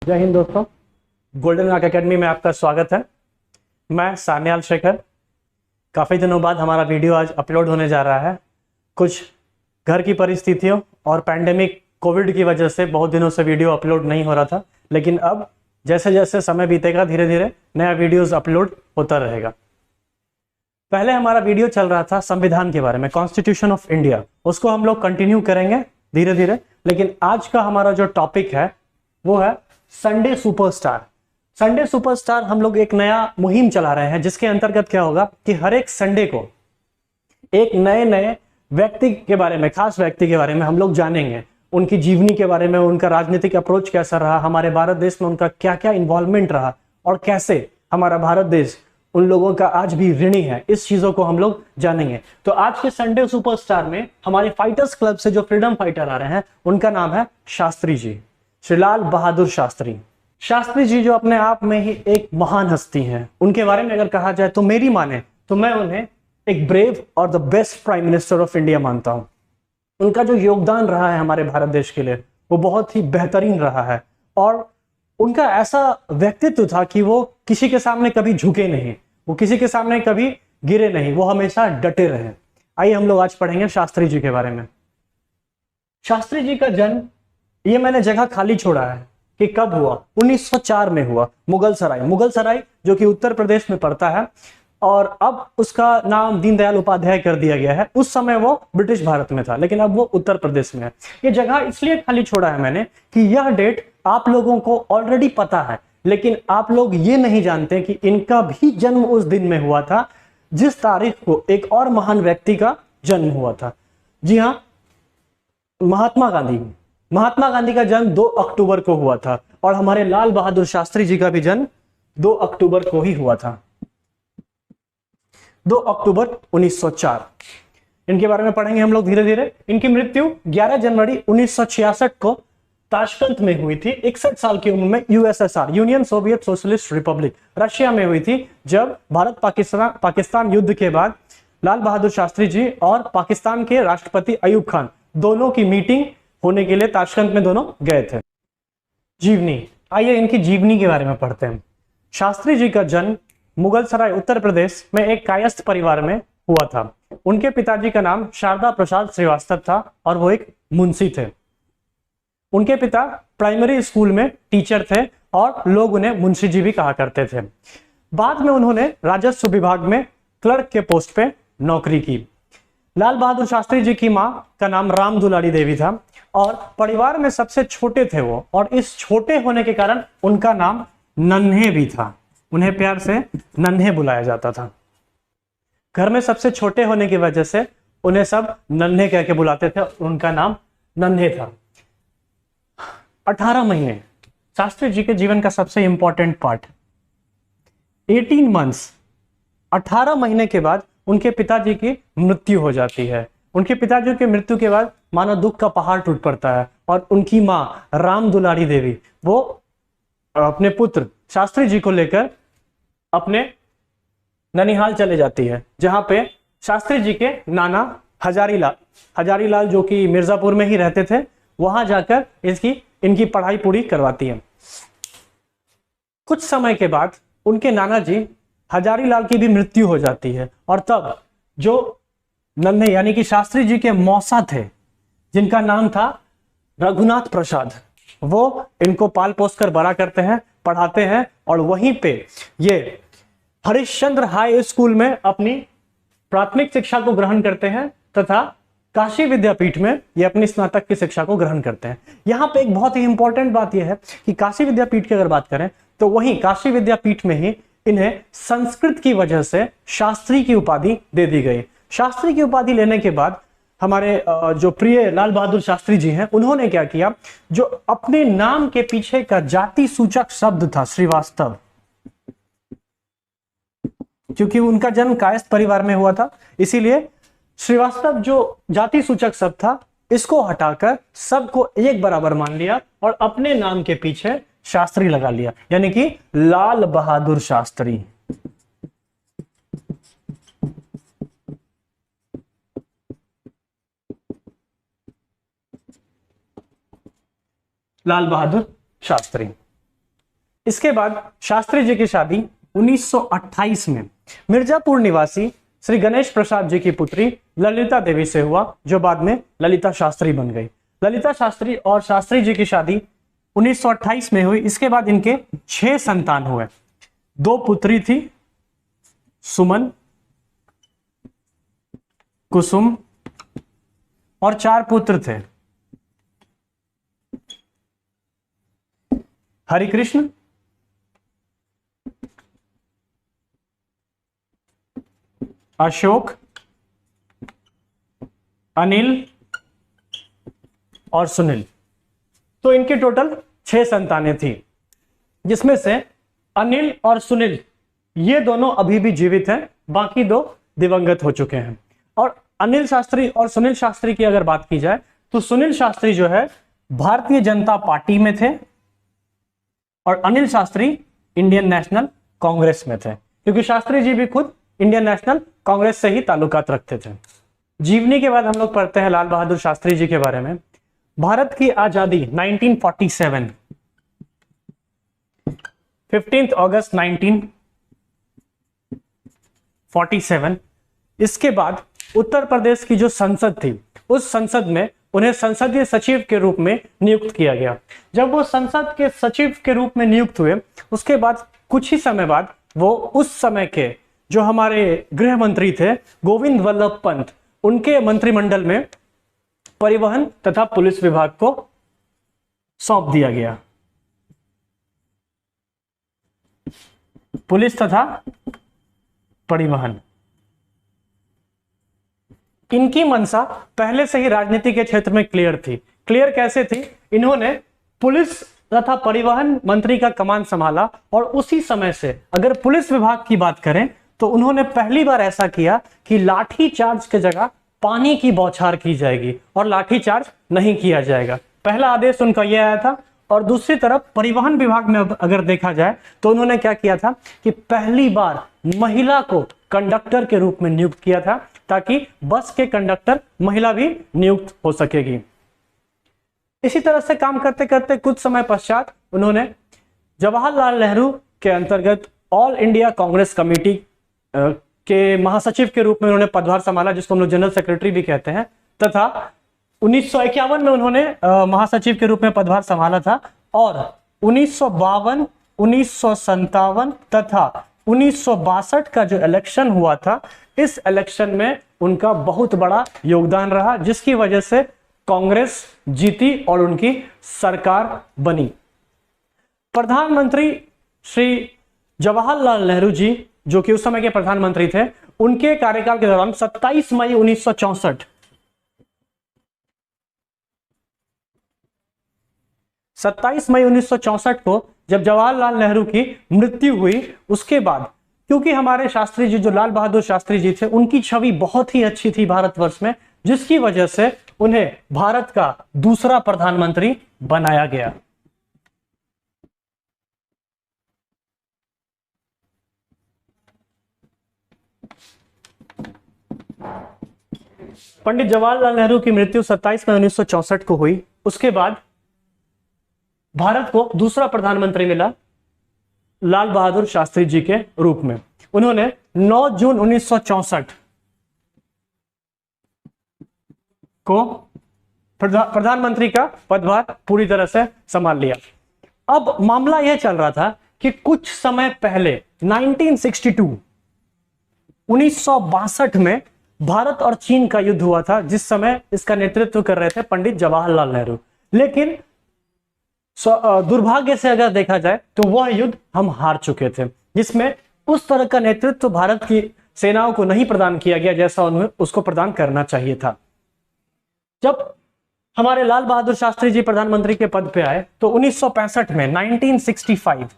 जय हिंद दोस्तों। Golden arc academy में आपका स्वागत है। मैं सान्याल शेखर। काफ़ी दिनों बाद हमारा वीडियो आज अपलोड होने जा रहा है। कुछ घर की परिस्थितियों और पैंडेमिक कोविड की वजह से बहुत दिनों से वीडियो अपलोड नहीं हो रहा था, लेकिन अब जैसे जैसे समय बीतेगा धीरे धीरे नया वीडियोस अपलोड होता रहेगा। पहले हमारा वीडियो चल रहा था संविधान के बारे में, कॉन्स्टिट्यूशन ऑफ इंडिया, उसको हम लोग कंटिन्यू करेंगे धीरे धीरे। लेकिन आज का हमारा जो टॉपिक है वो है संडे सुपरस्टार। संडे सुपरस्टार हम लोग एक नया मुहिम चला रहे हैं, जिसके अंतर्गत क्या होगा कि हर एक संडे को एक नए नए व्यक्ति के बारे में, खास व्यक्ति के बारे में हम लोग जानेंगे। उनकी जीवनी के बारे में, उनका राजनीतिक अप्रोच कैसा रहा, हमारे भारत देश में उनका क्या क्या इन्वॉल्वमेंट रहा और कैसे हमारा भारत देश उन लोगों का आज भी ऋणी है, इस चीजों को हम लोग जानेंगे। तो आज के संडे सुपरस्टार में हमारे फाइटर्स क्लब से जो फ्रीडम फाइटर आ रहे हैं उनका नाम है शास्त्री जी, श्री लाल बहादुर शास्त्री। शास्त्री जी जो अपने आप में ही एक महान हस्ती हैं। उनके बारे में अगर कहा जाए तो मेरी माने तो मैं उन्हें एक ब्रेव और the best prime minister of India मानता हूं। उनका जो योगदान रहा है हमारे भारत देश के लिए वो बहुत ही बेहतरीन रहा है और उनका ऐसा व्यक्तित्व था कि वो किसी के सामने कभी झुके नहीं, वो किसी के सामने कभी गिरे नहीं, वो हमेशा डटे रहे। आइए हम लोग आज पढ़ेंगे शास्त्री जी के बारे में। शास्त्री जी का जन्म, ये मैंने जगह खाली छोड़ा है कि कब हुआ, 1904 में हुआ। मुगल सराय जो कि उत्तर प्रदेश में पड़ता है और अब उसका नाम दीनदयाल उपाध्याय कर दिया गया है। उस समय वो ब्रिटिश भारत में था, लेकिन अब वो उत्तर प्रदेश में है। ये जगह इसलिए खाली छोड़ा है मैंने कि यह डेट आप लोगों को ऑलरेडी पता है, लेकिन आप लोग ये नहीं जानते कि इनका भी जन्म उस दिन में हुआ था जिस तारीख को एक और महान व्यक्ति का जन्म हुआ था। जी हाँ, महात्मा गांधी का जन्म 2 अक्टूबर को हुआ था और हमारे लाल बहादुर शास्त्री जी का भी जन्म 2 अक्टूबर को ही हुआ था, 2 अक्टूबर 1904। इनके बारे में पढ़ेंगे हम लोग धीरे धीरे। इनकी मृत्यु 11 जनवरी 1966 को ताशकंद में हुई थी। 61 साल की उम्र में USSR, union Soviet socialist Republic, Russia में हुई थी, जब भारत पाकिस्तान युद्ध के बाद लाल बहादुर शास्त्री जी और पाकिस्तान के राष्ट्रपति अयूब खान दोनों की मीटिंग होने के लिए ताशकंद में दोनों गए थे। जीवनी, आइए इनकी जीवनी के बारे में पढ़ते हैं। शास्त्री जी का जन्म मुगल सराय उत्तर प्रदेश में एक कायस्थ परिवार में हुआ था। उनके पिताजी का नाम शारदा प्रसाद श्रीवास्तव था और वो एक मुंशी थे। उनके पिता प्राइमरी स्कूल में टीचर थे और लोग उन्हें मुंशी जी भी कहा करते थे। बाद में उन्होंने राजस्व विभाग में क्लर्क के पोस्ट पे नौकरी की। लाल बहादुर शास्त्री जी की मां का नाम राम दुलारी देवी था और परिवार में सबसे छोटे थे वो, और इस छोटे होने के कारण उनका नाम नन्हे भी था। उन्हें प्यार से नन्हे बुलाया जाता था। घर में सबसे छोटे होने की वजह से उन्हें सब नन्हे कह के बुलाते थे, उनका नाम नन्हे था। 18 महीने शास्त्री जी के जीवन का सबसे इंपॉर्टेंट पार्ट, 18 मंथ्स, 18 महीने के बाद उनके पिताजी की मृत्यु हो जाती है। उनके पिताजी की मृत्यु के बाद मानो दुख का पहाड़ टूट पड़ता है और उनकी मां राम दुलारी देवी वो अपने पुत्र शास्त्री जी को लेकर अपने ननिहाल चले जाती है, जहां पे शास्त्री जी के नाना हजारी लाल जो कि मिर्जापुर में ही रहते थे, वहां जाकर इनकी पढ़ाई पूरी करवाती है। कुछ समय के बाद उनके नाना जी हजारी लाल की भी मृत्यु हो जाती है और तब जो नन्हे यानी कि शास्त्री जी के मौसा थे, जिनका नाम था रघुनाथ प्रसाद, वो इनको पाल पोस कर बड़ा करते हैं, पढ़ाते हैं और वहीं पे ये हरिश्चंद्र हाई स्कूल में अपनी प्राथमिक शिक्षा को ग्रहण करते हैं तथा काशी विद्यापीठ में ये अपनी स्नातक की शिक्षा को ग्रहण करते हैं। यहां पे एक बहुत ही इंपॉर्टेंट बात यह है कि काशी विद्यापीठ की अगर बात करें तो वहीं काशी विद्यापीठ में ही इन्हें संस्कृत की वजह से शास्त्री की उपाधि दे दी गई। शास्त्री की उपाधि लेने के बाद हमारे जो प्रिय लाल बहादुर शास्त्री जी हैं, उन्होंने क्या किया, जो अपने नाम के पीछे का जाति सूचक शब्द था श्रीवास्तव, क्योंकि उनका जन्म कायस्थ परिवार में हुआ था, इसीलिए श्रीवास्तव जो जाति सूचक शब्द था इसको हटाकर सबको एक बराबर मान लिया और अपने नाम के पीछे शास्त्री लगा लिया, यानी कि लाल बहादुर शास्त्री। लाल बहादुर शास्त्री। इसके बाद शास्त्री जी की शादी 1928 में मिर्जापुर निवासी श्री गणेश प्रसाद जी की पुत्री ललिता देवी से हुआ, जो बाद में ललिता शास्त्री बन गई। ललिता शास्त्री और शास्त्री जी की शादी 1928 में हुई। इसके बाद इनके 6 संतान हुए। 2 पुत्री थी, सुमन, कुसुम, और 4 पुत्र थे, हरिकृष्ण, अशोक, अनिल और सुनील। तो इनके टोटल 6 संतानें थी, जिसमें से अनिल और सुनील ये दोनों अभी भी जीवित हैं, बाकी 2 दिवंगत हो चुके हैं। और अनिल शास्त्री और सुनील शास्त्री की अगर बात की जाए तो सुनील शास्त्री जो है भारतीय जनता पार्टी में थे और अनिल शास्त्री इंडियन नेशनल कांग्रेस में थे, क्योंकि शास्त्री जी भी खुद इंडियन नेशनल कांग्रेस से ही ताल्लुकात रखते थे। जीवनी के बाद हम लोग पढ़ते हैं लाल बहादुर शास्त्री जी के बारे में। भारत की आजादी 1947, 15 अगस्त 1947। इसके बाद उत्तर प्रदेश की जो संसद थी, उस संसद में उन्हें संसदीय सचिव के रूप में नियुक्त किया गया। जब वो संसद के सचिव के रूप में नियुक्त हुए, उसके बाद कुछ ही समय बाद वो उस समय के जो हमारे गृह मंत्री थे गोविंद वल्लभ पंत, उनके मंत्रिमंडल में परिवहन तथा पुलिस विभाग को सौंप दिया गया। पुलिस तथा परिवहन, इनकी मंशा पहले से ही राजनीति के क्षेत्र में क्लियर थी। क्लियर कैसे थी? इन्होंने पुलिस तथा परिवहन मंत्री का कमान संभाला और उसी समय से अगर पुलिस विभाग की बात करें तो उन्होंने पहली बार ऐसा किया कि लाठी चार्ज की जगह पानी की बौछार की जाएगी और लाठी चार्ज नहीं किया जाएगा। पहला आदेश उनका यह आया था। और दूसरी तरफ परिवहन विभाग में अगर देखा जाए तो उन्होंने क्या किया था कि पहली बार महिला को कंडक्टर के रूप में नियुक्त किया था, ताकि बस के कंडक्टर महिला भी नियुक्त हो सकेगी। इसी तरह से काम करते करते कुछ समय पश्चात उन्होंने जवाहरलाल नेहरू के अंतर्गत ऑल इंडिया कांग्रेस कमेटी के महासचिव के रूप में उन्होंने पदभार संभाला, जिसको हम लोग जनरल सेक्रेटरी भी कहते हैं, तथा 1951 में उन्होंने महासचिव के रूप में पदभार संभाला था। और 1952, 1957 तथा 1962 का जो इलेक्शन हुआ था, इस इलेक्शन में उनका बहुत बड़ा योगदान रहा, जिसकी वजह से कांग्रेस जीती और उनकी सरकार बनी। प्रधानमंत्री श्री जवाहरलाल नेहरू जी, जो कि उस समय के प्रधानमंत्री थे, उनके कार्यकाल के दौरान 27 मई 1964 को जब जवाहरलाल नेहरू की मृत्यु हुई, उसके बाद क्योंकि हमारे शास्त्री जी जो लाल बहादुर शास्त्री जी थे, उनकी छवि बहुत ही अच्छी थी भारतवर्ष में, जिसकी वजह से उन्हें भारत का दूसरा प्रधानमंत्री बनाया गया। पंडित जवाहरलाल नेहरू की मृत्यु 27 मई 1964 को हुई। उसके बाद भारत को दूसरा प्रधानमंत्री मिला लाल बहादुर शास्त्री जी के रूप में। उन्होंने 9 जून 1964 को प्रधानमंत्री का पदभार पूरी तरह से संभाल लिया। अब मामला यह चल रहा था कि कुछ समय पहले 1962 में भारत और चीन का युद्ध हुआ था, जिस समय इसका नेतृत्व कर रहे थे पंडित जवाहरलाल नेहरू। लेकिन दुर्भाग्य से अगर देखा जाए तो वह युद्ध हम हार चुके थे, जिसमें उस तरह का नेतृत्व भारत की सेनाओं को नहीं प्रदान किया गया जैसा उन्हें उसको प्रदान करना चाहिए था। जब हमारे लाल बहादुर शास्त्री जी प्रधानमंत्री के पद पे आए तो 1965 में 1965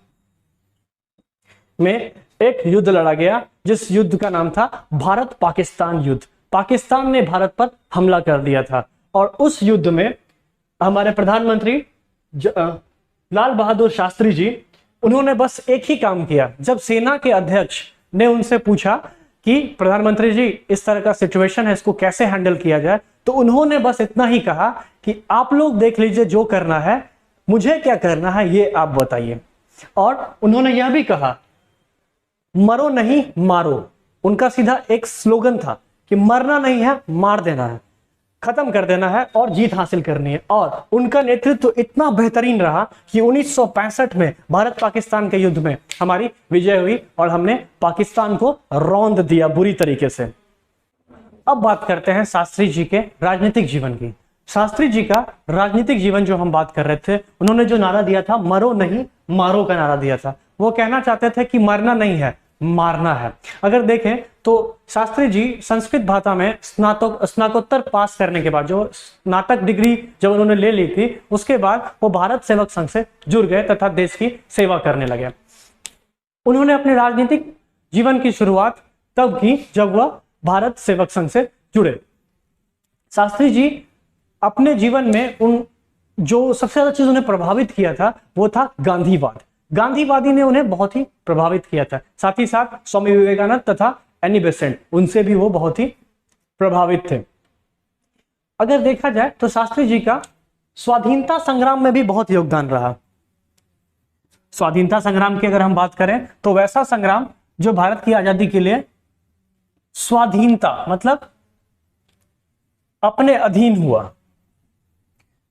में एक युद्ध लड़ा गया, जिस युद्ध का नाम था भारत पाकिस्तान युद्ध। पाकिस्तान ने भारत पर हमला कर दिया था और उस युद्ध में हमारे प्रधानमंत्री लाल बहादुर शास्त्री जी, उन्होंने बस एक ही काम किया। जब सेना के अध्यक्ष ने उनसे पूछा कि प्रधानमंत्री जी इस तरह का सिचुएशन है, इसको कैसे हैंडल किया जाए, तो उन्होंने बस इतना ही कहा कि आप लोग देख लीजिए जो करना है, मुझे क्या करना है ये आप बताइए। और उन्होंने यह भी कहा, मरो नहीं मारो। उनका सीधा एक स्लोगन था कि मरना नहीं है, मार देना है, खत्म कर देना है और जीत हासिल करनी है। और उनका नेतृत्व इतना बेहतरीन रहा कि 1965 में भारत पाकिस्तान के युद्ध में हमारी विजय हुई और हमने पाकिस्तान को रौंद दिया बुरी तरीके से। अब बात करते हैं शास्त्री जी के राजनीतिक जीवन की। शास्त्री जी का राजनीतिक जीवन जो हम बात कर रहे थे, उन्होंने जो नारा दिया था, मरो नहीं मारो का नारा दिया था। वो कहना चाहते थे कि मरना नहीं है, मारना है। अगर देखें तो शास्त्री जी संस्कृत भाषा में स्नातकोत्तर पास करने के बाद, जो स्नातक डिग्री जब उन्होंने ले ली थी, उसके बाद वो भारत सेवक संघ से जुड़ गए तथा देश की सेवा करने लगे। उन्होंने अपने राजनीतिक जीवन की शुरुआत तब की जब वह भारत सेवक संघ से जुड़े। शास्त्री जी अपने जीवन में जो सबसे ज्यादा चीज उन्हें प्रभावित किया था वो था गांधीवाद। गांधीवादी ने उन्हें बहुत ही प्रभावित किया था। साथ ही साथ स्वामी विवेकानंद तथा एनी बेसेंट, उनसे भी वो बहुत ही प्रभावित थे। अगर देखा जाए तो शास्त्री जी का स्वाधीनता संग्राम में भी बहुत योगदान रहा। स्वाधीनता संग्राम की अगर हम बात करें तो वैसा संग्राम जो भारत की आजादी के लिए, स्वाधीनता मतलब अपने अधीन हुआ,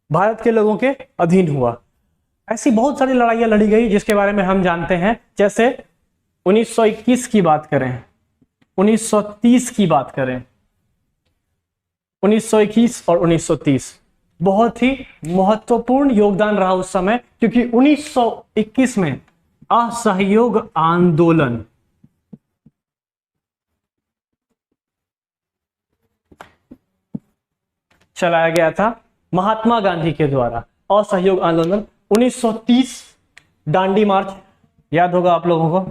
भारत के लोगों के अधीन हुआ। ऐसी बहुत सारी लड़ाइयां लड़ी गई जिसके बारे में हम जानते हैं। जैसे 1921 की बात करें, 1930 की बात करें, 1921 और 1930 बहुत ही महत्वपूर्ण योगदान रहा उस समय, क्योंकि 1921 में असहयोग आंदोलन चलाया गया था महात्मा गांधी के द्वारा। असहयोग आंदोलन 1930, दांडी मार्च याद होगा आप लोगों को,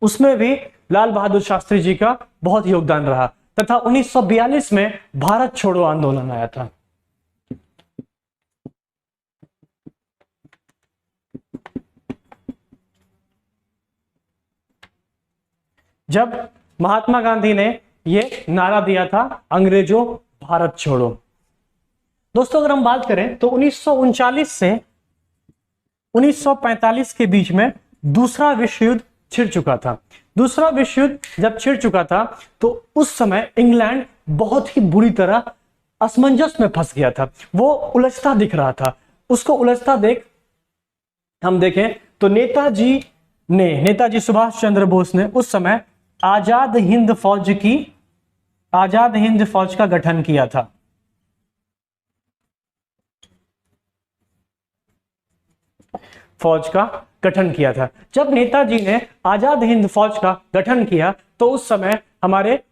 उसमें भी लाल बहादुर शास्त्री जी का बहुत योगदान रहा। तथा 1942 में भारत छोड़ो आंदोलन आया था। जब महात्मा गांधी ने यह नारा दिया था, अंग्रेजों भारत छोड़ो। दोस्तों अगर हम बात करें तो 1939 से 1945 के बीच में दूसरा विश्व युद्ध छिड़ चुका था। दूसरा विश्व युद्ध जब छिड़ चुका था तो उस समय इंग्लैंड बहुत ही बुरी तरह असमंजस में फंस गया था। वो उलझता दिख रहा था। उसको उलझता देख हम देखें तो नेताजी सुभाष चंद्र बोस ने उस समय आजाद हिंद फौज का गठन किया था। फौज का गठन किया था। जब नेताजी ने आजाद हिंद फौज का गठन किया तो उस समय हमारे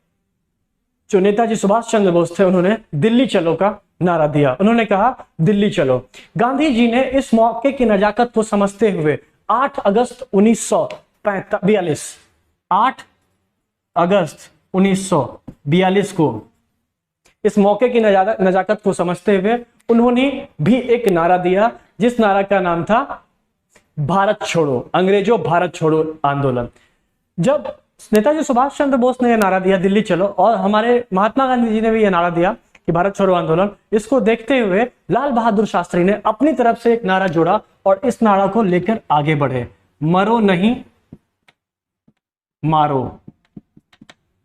जो नेताजी सुभाष चंद्र बोस थे, उन्होंने दिल्ली चलो का नारा दिया। उन्होंने कहा दिल्ली चलो। गांधी जी ने इस मौके की नजाकत को समझते हुए 8 अगस्त 1942 को इस मौके की नजाकत को समझते हुए उन्होंने भी एक नारा दिया, जिस नारा का नाम था भारत छोड़ो, अंग्रेजों भारत छोड़ो आंदोलन। जब नेताजी सुभाष चंद्र बोस ने यह नारा दिया दिल्ली चलो, और हमारे महात्मा गांधी जी ने भी यह नारा दिया कि भारत छोड़ो आंदोलन, इसको देखते हुए लाल बहादुर शास्त्री ने अपनी तरफ से एक नारा जोड़ा और इस नारा को लेकर आगे बढ़े, मरो नहीं मारो,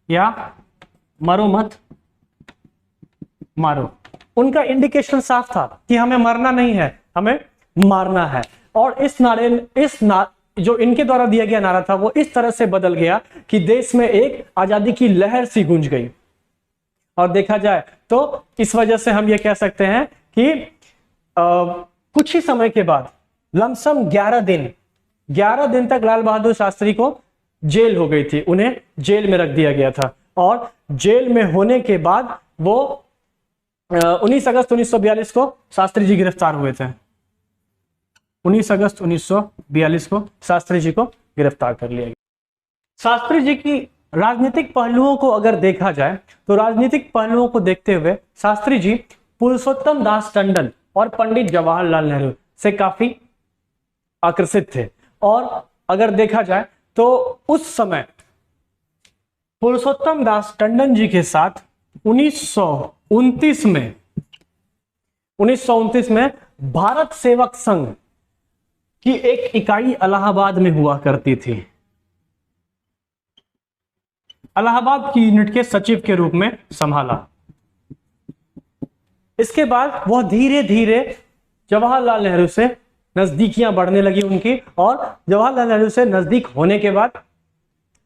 या मरो मत मारो। उनका इंडिकेशन साफ था कि हमें मरना नहीं है, हमें मारना है। और जो इनके द्वारा दिया गया नारा था वो इस तरह से बदल गया कि देश में एक आजादी की लहर सी गूंज गई। और देखा जाए तो इस वजह से हम ये कह सकते हैं कि कुछ ही समय के बाद लमसम 11 दिन तक लाल बहादुर शास्त्री को जेल हो गई थी। उन्हें जेल में रख दिया गया था और जेल में होने के बाद वो 19 अगस्त 1942 को शास्त्री जी गिरफ्तार हुए थे। 19 अगस्त 1942 को शास्त्री जी को गिरफ्तार कर लिया गया। शास्त्री जी की राजनीतिक पहलुओं को अगर देखा जाए तो राजनीतिक पहलुओं को देखते हुए शास्त्री जी पुरुषोत्तम दास टंडन और पंडित जवाहरलाल नेहरू से काफी आकर्षित थे। और अगर देखा जाए तो उस समय पुरुषोत्तम दास टंडन जी के साथ 1929 में भारत सेवक संघ की एक इकाई इलाहाबाद में हुआ करती थी। इलाहाबाद की यूनिट के सचिव के रूप में संभाला। इसके बाद वह धीरे धीरे जवाहरलाल नेहरू से नजदीकियां बढ़ने लगी उनकी, और जवाहरलाल नेहरू से नजदीक होने के बाद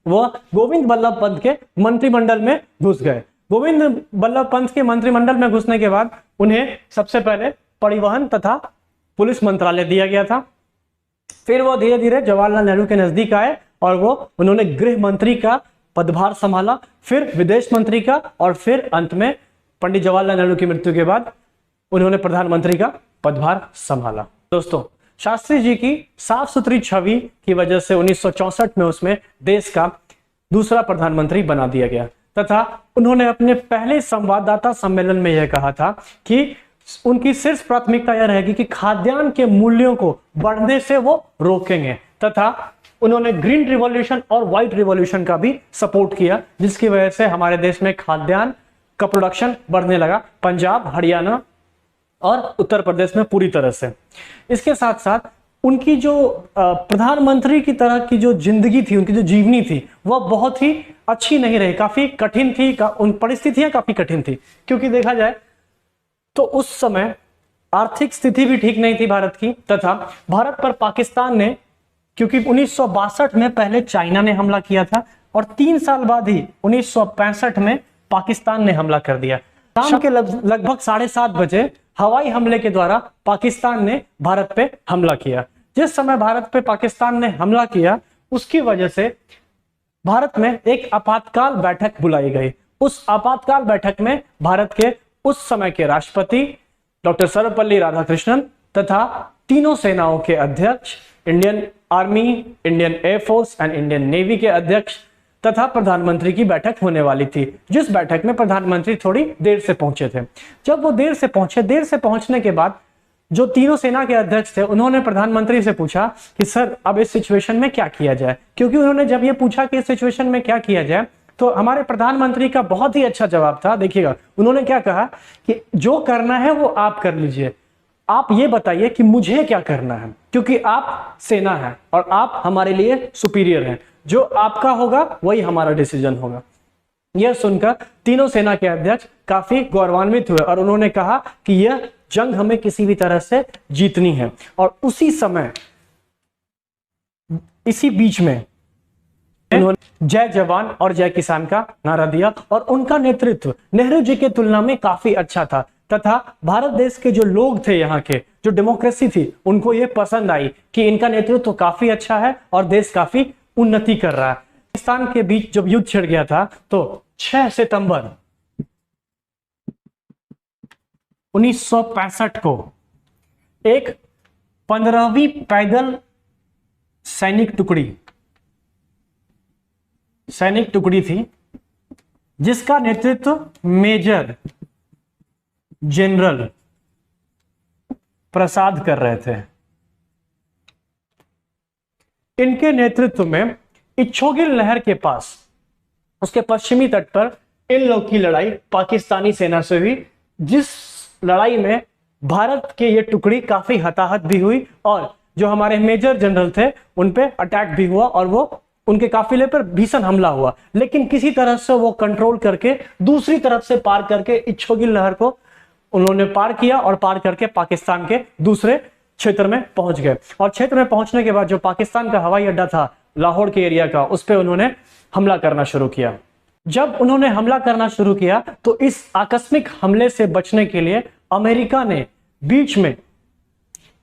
वह गोविंद बल्लभ पंत के मंत्रिमंडल में घुस गए। गोविंद बल्लभ पंत के मंत्रिमंडल में घुसने के बाद उन्हें सबसे पहले परिवहन तथा पुलिस मंत्रालय दिया गया था। फिर वो धीरे धीरे जवाहरलाल नेहरू के नजदीक आए और उन्होंने गृह मंत्री का पदभार संभाला, फिर विदेश मंत्री का, और फिर अंत में पंडित जवाहरलाल नेहरू की मृत्यु के बाद उन्होंने प्रधानमंत्री का पदभार संभाला। दोस्तों, शास्त्री जी की साफ सुथरी छवि की वजह से 1964 में उसमें देश का दूसरा प्रधानमंत्री बना दिया गया, तथा उन्होंने अपने पहले संवाददाता सम्मेलन में यह कहा था कि उनकी शीर्ष प्राथमिकता यह रहेगी कि खाद्यान्न के मूल्यों को बढ़ने से वो रोकेंगे, तथा उन्होंने ग्रीन रिवॉल्यूशन और व्हाइट रिवॉल्यूशन का भी सपोर्ट किया, जिसकी वजह से हमारे देश में खाद्यान्न का प्रोडक्शन बढ़ने लगा, पंजाब, हरियाणा और उत्तर प्रदेश में पूरी तरह से। इसके साथ साथ उनकी जो प्रधानमंत्री की तरह की जो जिंदगी थी, उनकी जो जीवनी थी, वह बहुत ही अच्छी नहीं रही, काफी कठिन थी, उन परिस्थितियां काफी कठिन थी, क्योंकि देखा जाए तो उस समय आर्थिक स्थिति भी ठीक नहीं थी भारत की, तथा भारत पर पाकिस्तान ने, क्योंकि 1962 में पहले चाइना ने हमला किया था और 3 साल बाद ही 1965 में पाकिस्तान ने हमला कर दिया। शाम के लगभग 7:30 बजे हवाई हमले के द्वारा पाकिस्तान ने भारत पे हमला किया। जिस समय भारत पे पाकिस्तान ने हमला किया, उसकी वजह से भारत में एक आपातकाल बैठक बुलाई गई। उस आपातकाल बैठक में भारत के उस समय के राष्ट्रपति डॉक्टर सर्वपल्ली राधाकृष्णन तथा तीनों सेनाओं के अध्यक्ष, Indian army, Indian air force and Indian navy के अध्यक्ष तथा प्रधानमंत्री की बैठक होने वाली थी, जिस बैठक में प्रधानमंत्री थोड़ी देर से पहुंचे थे। जब वो देर से पहुंचने के बाद जो तीनों सेना के अध्यक्ष थे, उन्होंने प्रधानमंत्री से पूछा कि सर, अब इस सिचुएशन में क्या किया जाए। क्योंकि उन्होंने जब ये पूछा कि इस सिचुएशन में क्या किया जाए, तो हमारे प्रधानमंत्री का बहुत ही अच्छा जवाब था। देखिएगा, उन्होंने क्या कहा कि जो करना है वो आप कर लीजिए, आप ये बताइए कि मुझे क्या करना है, क्योंकि आप सेना है और आप हमारे लिए सुपीरियर हैं, जो आपका होगा वही हमारा डिसीजन होगा। यह सुनकर तीनों सेना के अध्यक्ष काफी गौरवान्वित हुए और उन्होंने कहा कि यह जंग हमें किसी भी तरह से जीतनी है। और उसी समय, इसी बीच में उन्होंने जय जवान और जय किसान का नारा दिया और उनका नेतृत्व नेहरू जी के तुलना में काफी अच्छा था, तथा भारत देश के जो लोग थे, यहाँ के जो डेमोक्रेसी थी, उनको यह पसंद आई कि इनका नेतृत्व काफी अच्छा है और देश काफी उन्नति कर रहा है। पाकिस्तान के बीच जब युद्ध छिड़ गया था, तो 6 सितंबर 1965 को एक 15वीं पैदल सैनिक टुकड़ी थी, जिसका नेतृत्व मेजर जनरल प्रसाद कर रहे थे। इनके नेतृत्व में इच्छोगिल नहर के पास, उसके पश्चिमी तट पर इन लोग की लड़ाई पाकिस्तानी सेना से हुई, जिस लड़ाई में भारत के ये टुकड़ी काफी हताहत भी हुई और जो हमारे मेजर जनरल थे उन पे अटैक भी हुआ और वो उनके काफिले पर भीषण हमला हुआ। लेकिन किसी तरह से वो कंट्रोल करके दूसरी तरफ से पार करके इच्छोगिल नहर को उन्होंने पार किया और पार करके पाकिस्तान के दूसरे क्षेत्र में पहुंच गए। और क्षेत्र में पहुंचने के बाद जो पाकिस्तान का हवाई अड्डा था लाहौर के एरिया का, उस पर उन्होंने हमला करना शुरू किया। जब उन्होंने हमला करना शुरू किया तो इस आकस्मिक हमले से बचने के लिए अमेरिका ने बीच में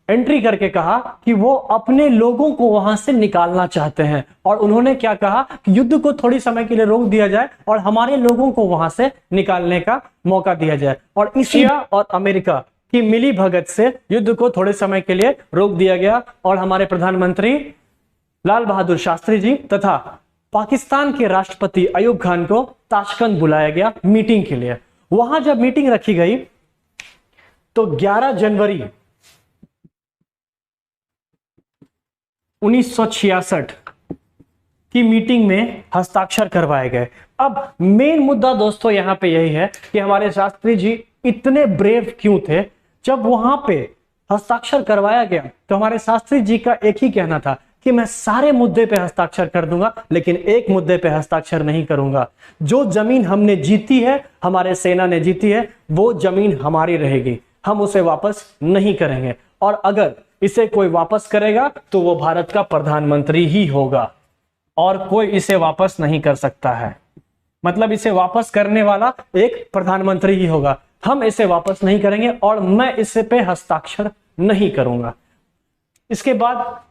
एंट्री करके कहा कि वो अपने लोगों को वहां से निकालना चाहते हैं, और उन्होंने क्या कहा कि युद्ध को थोड़ी समय के लिए रोक दिया जाए और हमारे लोगों को वहां से निकालने का मौका दिया जाए। और एशिया और अमेरिका की मिली भगत से युद्ध को थोड़े समय के लिए रोक दिया गया और हमारे प्रधानमंत्री लाल बहादुर शास्त्री जी तथा पाकिस्तान के राष्ट्रपति अयूब खान को ताशकंद बुलाया गया मीटिंग के लिए। वहां जब मीटिंग रखी गई तो 11 जनवरी 1966 की मीटिंग में हस्ताक्षर करवाए गए। अब मेन मुद्दा दोस्तों यहां पे यही है कि हमारे शास्त्री जी इतने ब्रेव क्यों थे। जब वहां पे हस्ताक्षर करवाया गया तो हमारे शास्त्री जी का एक ही कहना था कि मैं सारे मुद्दे पे हस्ताक्षर कर दूंगा, लेकिन एक मुद्दे पे हस्ताक्षर नहीं करूंगा। जो जमीन हमने जीती है, हमारे सेना ने जीती है, वो जमीन हमारी रहेगी, हम उसे वापस नहीं करेंगे। और अगर इसे कोई वापस करेगा तो वो भारत का प्रधानमंत्री ही होगा और कोई इसे वापस नहीं कर सकता है। मतलब इसे वापस करने वाला एक प्रधानमंत्री ही होगा। हम इसे वापस नहीं करेंगे और मैं इसे पे हस्ताक्षर नहीं करूंगा। इसके बाद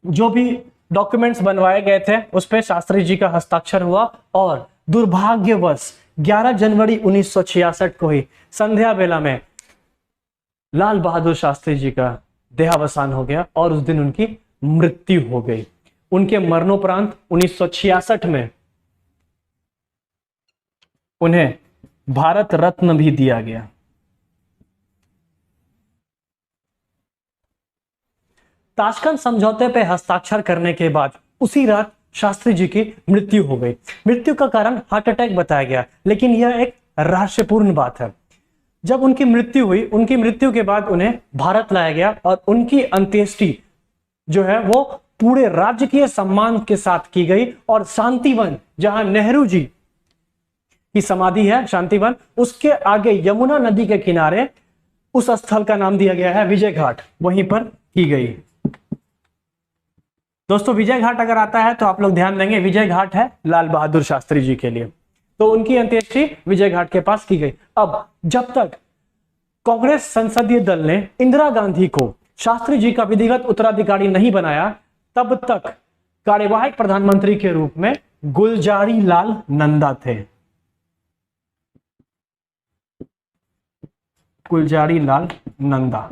जो भी डॉक्यूमेंट्स बनवाए गए थे उस पे शास्त्री जी का हस्ताक्षर हुआ और दुर्भाग्यवश 11 जनवरी 1966 को ही संध्या बेला में लाल बहादुर शास्त्री जी का देहावसान हो गया और उस दिन उनकी मृत्यु हो गई। उनके मरणोपरांत 1966 में उन्हें भारत रत्न भी दिया गया। ताशकंद समझौते पे हस्ताक्षर करने के बाद उसी रात शास्त्री जी की मृत्यु हो गई। मृत्यु का कारण हार्ट अटैक बताया गया, लेकिन यह एक रहस्यपूर्ण बात है। जब उनकी मृत्यु हुई, उनकी मृत्यु के बाद उन्हें भारत लाया गया और उनकी अंत्येष्टि जो है वो पूरे राजकीय सम्मान के साथ की गई और शांतिवन, जहां नेहरू जी की समाधि है, शांतिवन, उसके आगे यमुना नदी के किनारे उस स्थल का नाम दिया गया है विजय घाट, वहीं पर की गई। दोस्तों विजय घाट अगर आता है तो आप लोग ध्यान देंगे, विजय घाट है लाल बहादुर शास्त्री जी के लिए, तो उनकी अंत्येष्टि विजय घाट के पास की गई। अब जब तक कांग्रेस संसदीय दल ने इंदिरा गांधी को शास्त्री जी का विधिवत उत्तराधिकारी नहीं बनाया, तब तक कार्यवाहक प्रधानमंत्री के रूप में गुलजारी लाल नंदा थे। गुलजारी लाल नंदा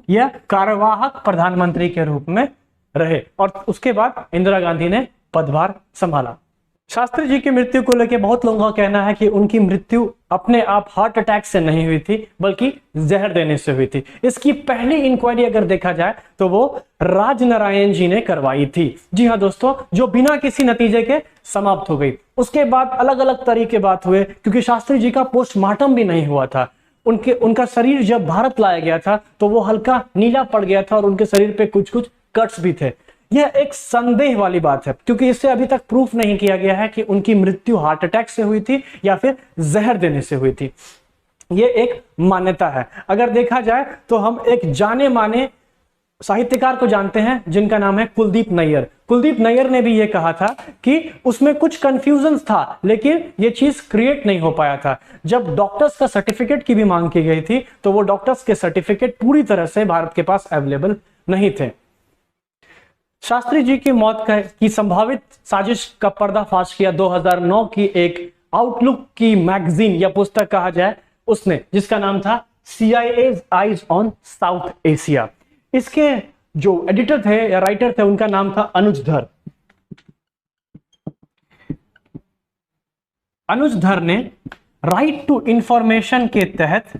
यह कार्यवाहक प्रधानमंत्री के रूप में रहे और उसके बाद इंदिरा गांधी ने पदभार संभाला। शास्त्री जी की मृत्यु को लेकर बहुत लोगों का कहना है कि उनकी मृत्यु अपने आप हार्ट अटैक से नहीं हुई थी, बल्कि जहर देने से हुई थी। इसकी पहली इंक्वायरी अगर देखा जाए तो वो राजनारायण जी ने करवाई थी। जी हाँ दोस्तों, जो बिना किसी नतीजे के समाप्त हो गई। उसके बाद अलग अलग तरीके बात हुए, क्योंकि शास्त्री जी का पोस्टमार्टम भी नहीं हुआ था। उनका शरीर जब भारत लाया गया था तो वो हल्का नीला पड़ गया था और उनके शरीर पे कुछ कुछ कट्स भी थे। यह एक संदेह वाली बात है, क्योंकि इससे अभी तक प्रूफ नहीं किया गया है कि उनकी मृत्यु हार्ट अटैक से हुई थी या फिर जहर देने से हुई थी। यह एक मान्यता है। अगर देखा जाए तो हम एक जाने माने साहित्यकार को जानते हैं जिनका नाम है कुलदीप नैयर। कुलदीप नैयर ने भी यह कहा था कि उसमें कुछ कंफ्यूजन था, लेकिन यह चीज क्रिएट नहीं हो पाया था। जब डॉक्टर्स का सर्टिफिकेट की भी मांग की गई थी तो वो डॉक्टर्स के सर्टिफिकेट पूरी तरह से भारत के पास अवेलेबल नहीं थे। शास्त्री जी की मौत की संभावित साजिश का पर्दाफाश किया 2009 की एक आउटलुक की मैगजीन या पुस्तक कहा जाए उसने, जिसका नाम था CIA's eyes on south Asia. इसके जो एडिटर थे या राइटर थे उनका नाम था अनुज धर। अनुज धर ने राइट टू इंफॉर्मेशन के तहत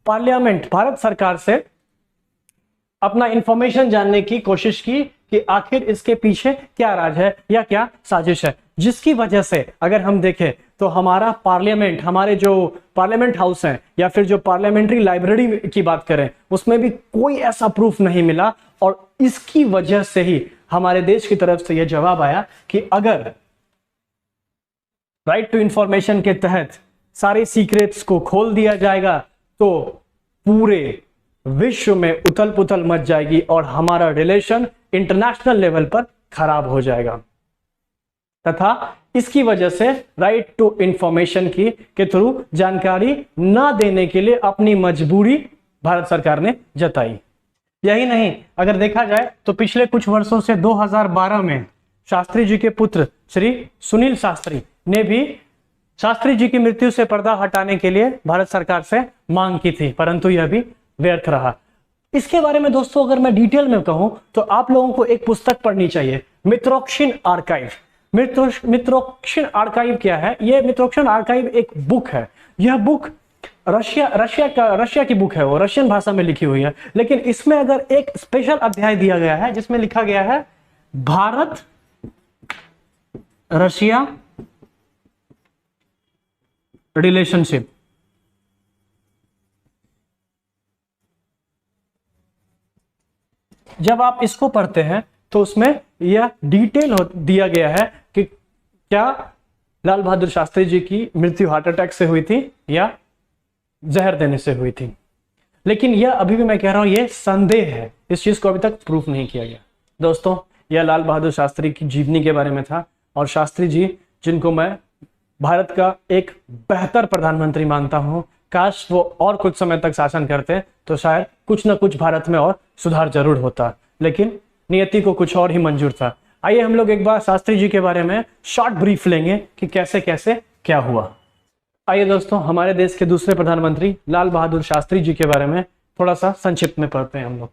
पार्लियामेंट, भारत सरकार से अपना इंफॉर्मेशन जानने की कोशिश की कि आखिर इसके पीछे क्या राज है या क्या साजिश है, जिसकी वजह से अगर हम देखें तो हमारा पार्लियामेंट, हमारे जो पार्लियामेंट हाउस हैं या फिर जो पार्लियामेंट्री लाइब्रेरी की बात करें, उसमें भी कोई ऐसा प्रूफ नहीं मिला। और इसकी वजह से ही हमारे देश की तरफ से यह जवाब आया कि अगर राइट टू इंफॉर्मेशन के तहत सारे सीक्रेट्स को खोल दिया जाएगा तो पूरे विश्व में उथल पुथल मच जाएगी और हमारा रिलेशन इंटरनेशनल लेवल पर खराब हो जाएगा। तथा इसकी वजह से राइट टू इंफॉर्मेशन के थ्रू जानकारी ना देने के लिए अपनी मजबूरी भारत सरकार ने जताई। यही नहीं, अगर देखा जाए तो पिछले कुछ वर्षों से 2012 में शास्त्री जी के पुत्र श्री सुनील शास्त्री ने भी शास्त्री जी की मृत्यु से पर्दा हटाने के लिए भारत सरकार से मांग की थी, परंतु यह भी व्यर्थ रहा। इसके बारे में दोस्तों अगर मैं डिटेल में कहूं तो आप लोगों को एक पुस्तक पढ़नी चाहिए, मित्रोक्षिण आर्काइव। मित्रोक्षिण आर्काइव क्या है? यह मित्रोक्षिण आर्काइव एक बुक है। यह बुक रशिया की बुक है, वो रशियन भाषा में लिखी हुई है। लेकिन इसमें अगर एक स्पेशल अध्याय दिया गया है जिसमें लिखा गया है भारत रशिया रिलेशनशिप। जब आप इसको पढ़ते हैं तो उसमें यह डिटेल दिया गया है कि क्या लाल बहादुर शास्त्री जी की मृत्यु हार्ट अटैक से हुई थी या जहर देने से हुई थी। लेकिन यह अभी भी मैं कह रहा हूं यह संदेह है, इस चीज को अभी तक प्रूफ नहीं किया गया। दोस्तों, यह लाल बहादुर शास्त्री की जीवनी के बारे में था, और शास्त्री जी जिनको मैं भारत का एक बेहतर प्रधानमंत्री मानता हूं, काश वो और कुछ समय तक शासन करते तो शायद कुछ ना कुछ भारत में और सुधार जरूर होता, लेकिन नियति को कुछ और ही मंजूर था। आइए हम लोग एक बार शास्त्री जी के बारे में शॉर्ट ब्रीफ लेंगे कि कैसे कैसे क्या हुआ। आइए दोस्तों, हमारे देश के दूसरे प्रधानमंत्री लाल बहादुर शास्त्री जी के बारे में थोड़ा सा संक्षिप्त में पढ़ते हैं हम लोग।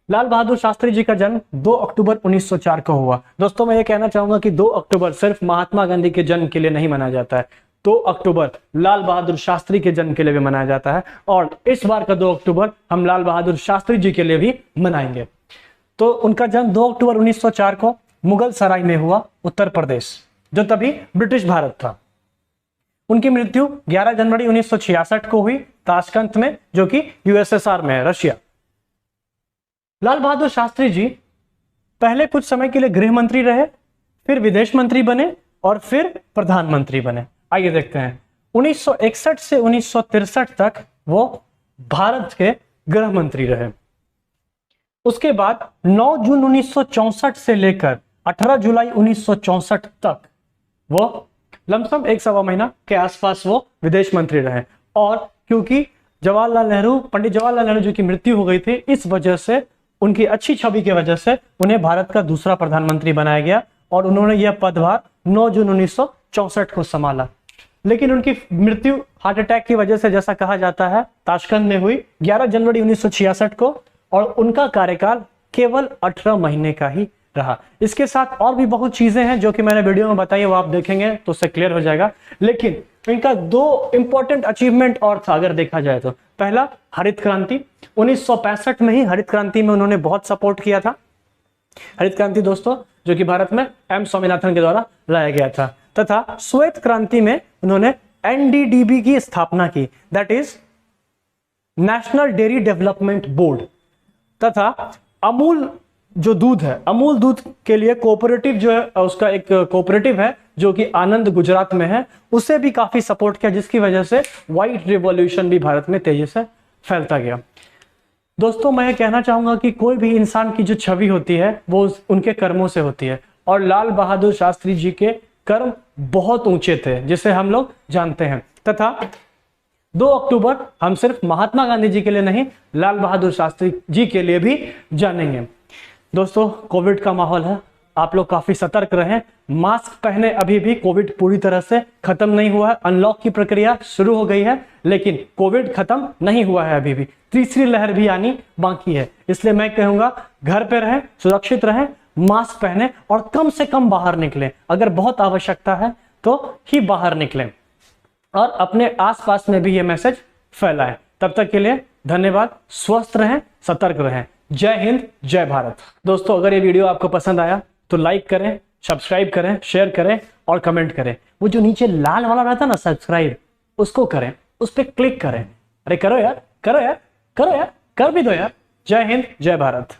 लाल बहादुर शास्त्री जी का जन्म 2 अक्टूबर 1904 को हुआ। दोस्तों, मैं ये कहना चाहूंगा कि 2 अक्टूबर सिर्फ महात्मा गांधी के जन्म के लिए नहीं मनाया जाता है, 2 अक्टूबर लाल बहादुर शास्त्री के जन्म के लिए भी मनाया जाता है, और इस बार का 2 अक्टूबर हम लाल बहादुर शास्त्री जी के लिए भी मनाएंगे। तो उनका जन्म 2 अक्टूबर 1904 को मुगल सराय में हुआ, उत्तर प्रदेश, जो तभी ब्रिटिश भारत था। उनकी मृत्यु 11 जनवरी 1966 को हुई ताशकंद में, जो कि यूएसएसआर में है, रशिया। लाल बहादुर शास्त्री जी पहले कुछ समय के लिए गृह मंत्री रहे, फिर विदेश मंत्री बने और फिर प्रधानमंत्री बने। आइए देखते हैं, 1961 से 1963 तक वो भारत के गृह मंत्री रहे। उसके बाद 9 जून 1964 से लेकर 18 जुलाई 1964 तक वो लमसम 1.25 महीना के आसपास वो विदेश मंत्री रहे। और क्योंकि पंडित जवाहरलाल नेहरू जी की मृत्यु हो गई थी, इस वजह से उनकी अच्छी छवि की वजह से उन्हें भारत का दूसरा प्रधानमंत्री बनाया गया, और उन्होंने यह पदभार 9 जून 1964 को संभाला। लेकिन उनकी मृत्यु हार्ट अटैक की वजह से, जैसा कहा जाता है, ताशकंद में हुई 11 जनवरी 1966 को, और उनका कार्यकाल केवल 18 महीने का ही रहा। इसके साथ और भी बहुत चीजें हैं जो कि मैंने वीडियो में बताई, वो आप देखेंगे तो उससे क्लियर हो जाएगा। लेकिन इनका 2 इंपॉर्टेंट अचीवमेंट और था अगर देखा जाए तो। पहला, हरित क्रांति। 1965 में ही हरित क्रांति में उन्होंने बहुत सपोर्ट किया था। हरित क्रांति दोस्तों, जो कि भारत में एम स्वामीनाथन के द्वारा लाया गया था। तथा श्वेत क्रांति में उन्होंने एनडीडीबी की स्थापना की, that is national dairy development board. तथा अमूल जो दूध है, अमूल दूध के लिए कोऑपरेटिव जो है, उसका एक कोऑपरेटिव है जो कि आनंद गुजरात में है, उसे भी काफी सपोर्ट किया, जिसकी वजह से व्हाइट रिवॉल्यूशन भी भारत में तेजी से फैलता गया। दोस्तों, मैं कहना चाहूंगा कि कोई भी इंसान की जो छवि होती है वो उनके कर्मों से होती है, और लाल बहादुर शास्त्री जी के कर्म बहुत ऊंचे थे, जिसे हम लोग जानते हैं। तथा 2 अक्टूबर हम सिर्फ महात्मा गांधी जी के लिए नहीं, लाल बहादुर शास्त्री जी के लिए भी जानेंगे। दोस्तों, कोविड का माहौल है, आप लोग काफी सतर्क रहें, मास्क पहने। अभी भी कोविड पूरी तरह से खत्म नहीं हुआ है, अनलॉक की प्रक्रिया शुरू हो गई है, लेकिन कोविड खत्म नहीं हुआ है, अभी भी तीसरी लहर भी आनी बाकी है। इसलिए मैं कहूंगा, घर पे रहें, सुरक्षित रहें, मास्क पहने और कम से कम बाहर निकलें। अगर बहुत आवश्यकता है तो ही बाहर निकलें, और अपने आसपास में भी ये मैसेज फैलाएं। तब तक के लिए धन्यवाद, स्वस्थ रहें, सतर्क रहें। जय हिंद, जय भारत। दोस्तों, अगर ये वीडियो आपको पसंद आया तो लाइक करें, सब्सक्राइब करें, शेयर करें और कमेंट करें। वो जो नीचे लाल वाला रहता है ना सब्सक्राइब, उसको करें, उस पर क्लिक करें। अरे करो यार, करो यार, करो यार, कर भी दो यार। जय हिंद, जय भारत।